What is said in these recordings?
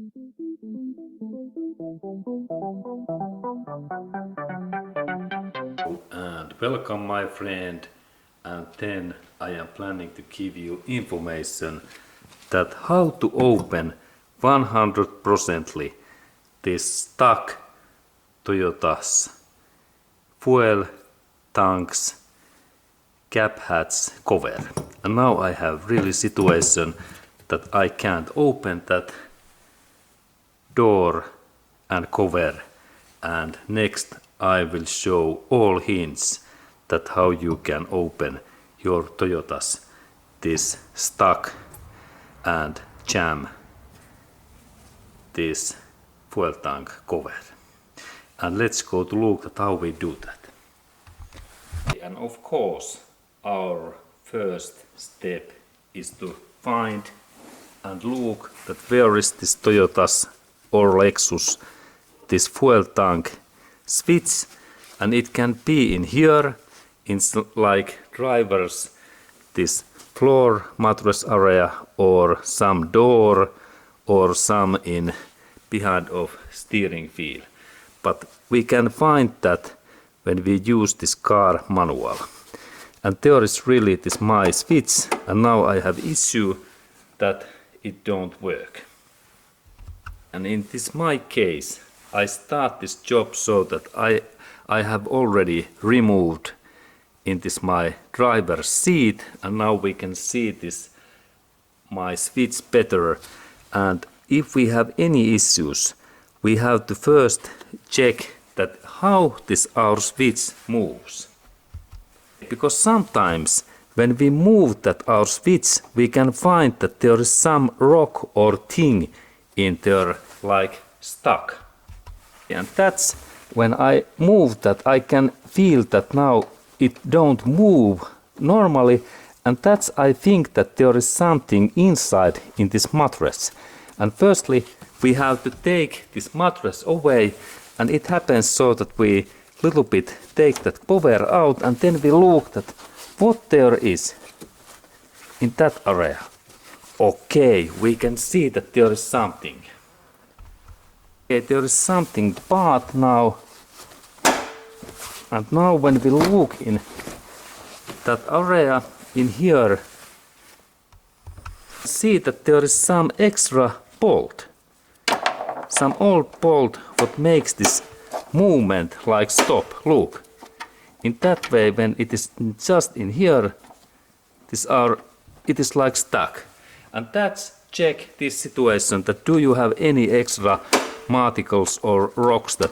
And welcome my friend, and then I am planning to give you information that how to open 100% this stuck Toyota's fuel tanks cap hatch cover. And now I have really situation that I can't open that door and cover, and next I will show all hints that how you can open your Toyotas this stuck and jam this fuel tank cover. And let's go to look at how we do that. And of course our first step is to find and look that where is this Toyota's or Lexus this fuel tank switch, and it can be in here in like driver's this floor mattress area, or some door, or some in behind of steering wheel. But we can find that when we use this car manual. And there is really this my switch, and now I have issue that it don't work. And in this my case, I start this job so that I have already removed in this my driver's seat, and now we can see this my switch better. And if we have any issues, we have to first check that how this our switch moves. Because sometimes when we move that our switch, we can find that there is some rock or thing in there like stuck. And that's when I move that I can feel that now it don't move normally, and that's I think that there is something inside in this mattress. And firstly we have to take this mattress away, and it happens so that we little bit take that cover out, and then we look at what there is in that area. Okay, we can see that there is something. Okay, there is something, but now, and now when we look in that area in here, see that there is some extra bolt, some old bolt what makes this movement like stop. Look, in that way when it is just in here, it is like stuck. And that's check this situation that do you have any extra particles or rocks that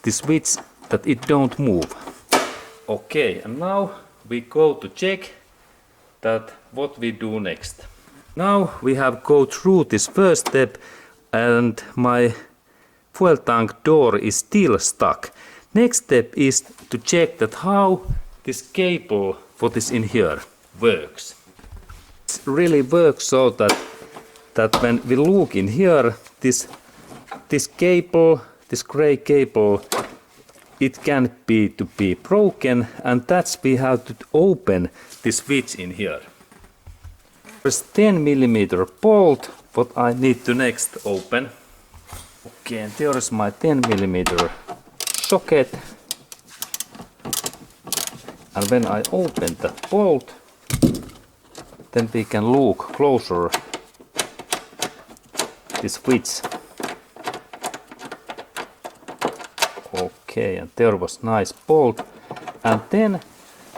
the switch that it don't move. Okay, and now we go to check that what we do next. Now we have go through this first step, and my fuel tank door is still stuck. Next step is to check that how this cable what is in here works. It really works so that when we look in here, this cable, this gray cable, it can be broken, and that's we have to open this switch in here. There's 10mm bolt what I need to next open. Okay, and there is my 10mm socket. And when I open that bolt, then we can look closer this switch. Okay, and there was nice bolt. And then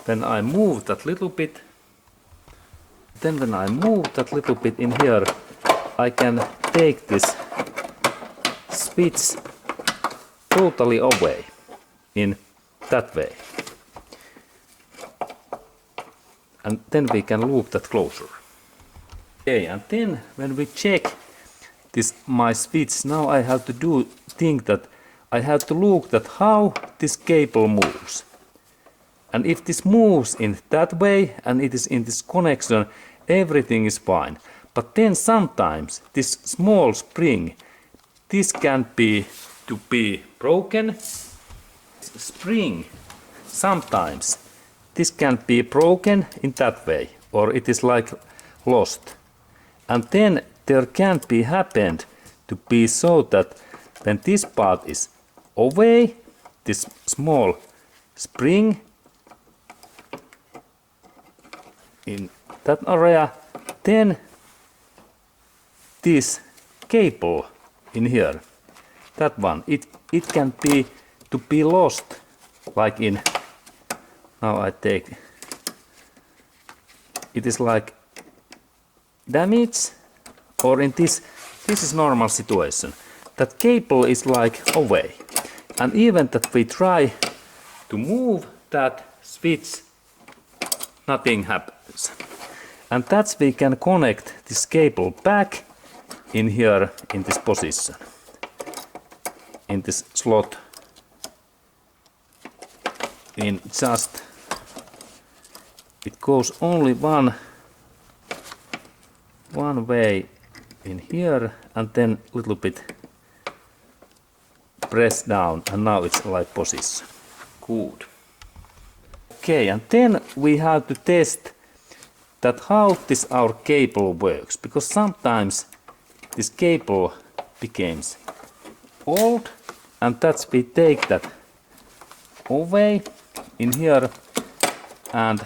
when I move that little bit, in here, I can take this switch totally away in that way. And then we can look that closer. Okay, and then when we check this my switch, now I have to think that I have to look at how this cable moves. And if this moves in that way and it is in this connection, everything is fine. But then sometimes this small spring, this can be broken. Spring, sometimes this can be broken in that way, or it is like lost. And then there can be happened to be so that when this part is away, this small spring in that area, then this cable in here, that one, it can be to be lost, like in, now I take, it is like damage, or in this is normal situation, that cable is like away, and even that we try to move that switch, nothing happens. And that's we can connect this cable back in here in this position, in this slot, in just, it goes only one way in here, and then a little bit press down, and now it's like position. Good. Okay, and then we have to test that how this our cable works, because sometimes this cable becomes old, and that's we take that away in here, and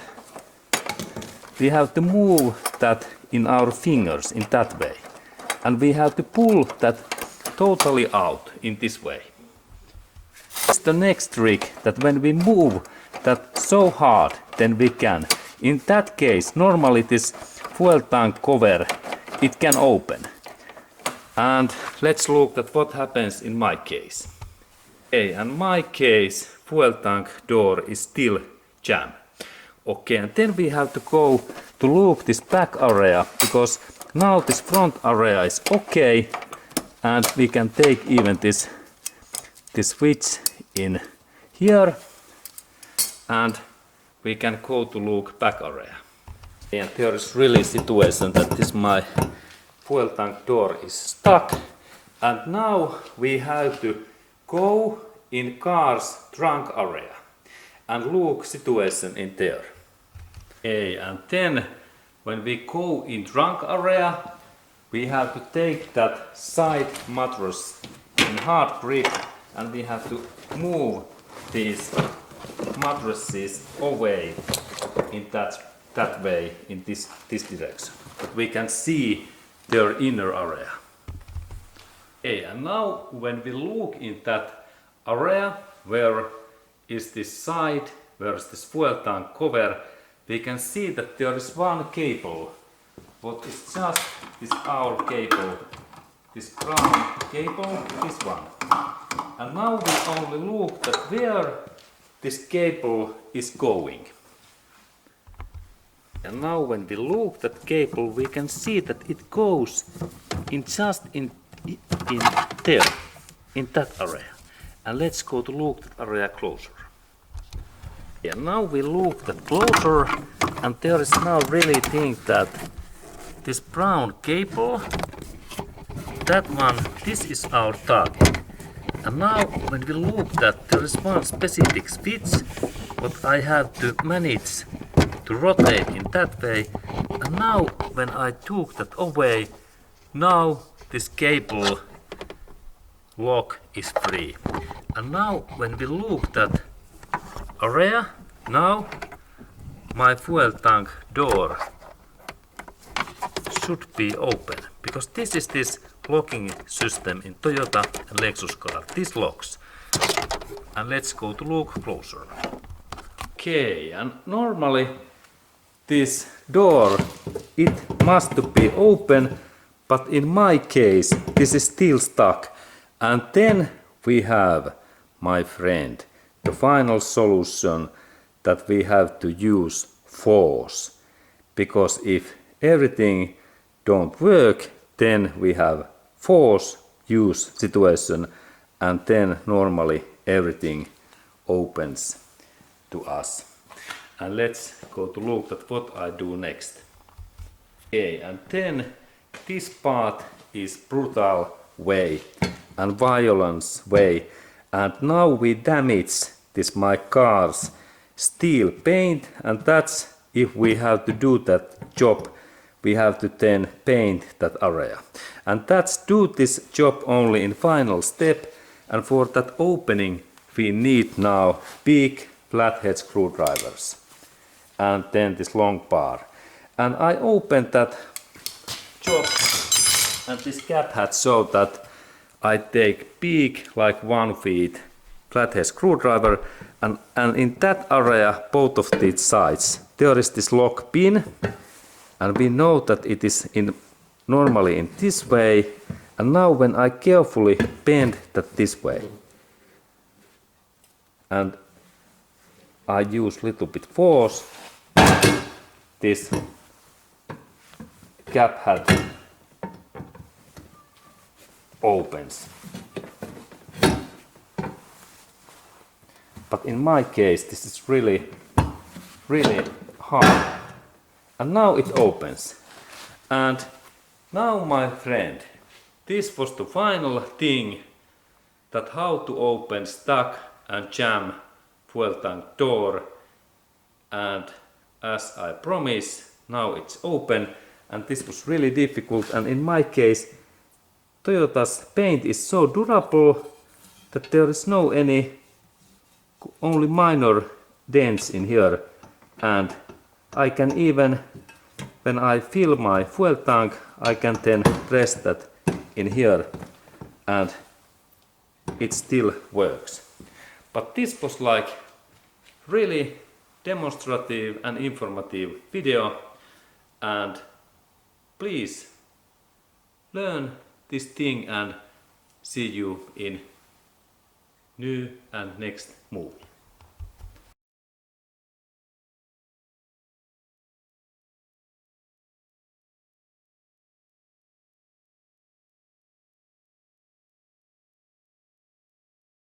we have to move that in our fingers in that way, and we have to pull that totally out in this way. It's the next trick, that when we move that so hard, then we can. In that case, normally this fuel tank cover, it can open. And let's look at what happens in my case. Okay, and my case, fuel tank door is still jammed. Okay, and then we have to go to look this back area, because now this front area is okay, and we can take even this switch in here, and we can go to look back area. And there is really situation that this my fuel tank door is stuck, and now we have to go in car's trunk area and look situation in there. Okay, and then when we go in trunk area, we have to take that side mattress in hard grip, and we have to move these mattresses away in that way, in this direction. We can see their inner area. Okay, and now when we look in that area where is this side, where is this fuel tank cover, we can see that there is one cable, what is just this our cable, this brown cable, this one. And now we only look at where this cable is going. And now when we look at cable, we can see that it goes in just in there, in that area. And let's go to look at that area closer. And now we look at closer, and there is now really thing that this brown cable, that one, this is our target. And now when we look that there is one specific switch what I have to manage to rotate in that way, and now when I took that away, now this cable lock is free. And now when we look that area, now my fuel tank door should be open, because this is this locking system in Toyota and Lexus car. This locks. And let's go to look closer. Okay, and normally this door, it must be open, but in my case this is still stuck. And then we have, my friend, the final solution, that we have to use force. Because if everything don't work, then we have force use situation, and then normally everything opens to us. And let's go to look at what I do next. Okay, and then this part is brutal way and violence way, and now we damage this my car's steel paint, and that's if we have to do that job, we have to then paint that area. And that's do this job only in final step, and for that opening we need now big flathead screwdrivers and then this long bar. And I opened that job and this cap had so that I take big like 1 feet flathead screwdriver, and in that area both of these sides there is this lock pin, and we know that it is normally in this way, and now when I carefully bend that this way and I use little bit force, this cap head opens. But in my case this is really hard, and now it opens. And now, my friend, this was the final thing, that how to open stuck and jam fuel tank door. And as I promised, now it's open, and this was really difficult. And in my case, Toyota's paint is so durable that there is only minor dents in here, and I can even, when I fill my fuel tank, I can then press that in here and it still works. But this was like really demonstrative and informative video, and please learn this thing and see you in new and next movie.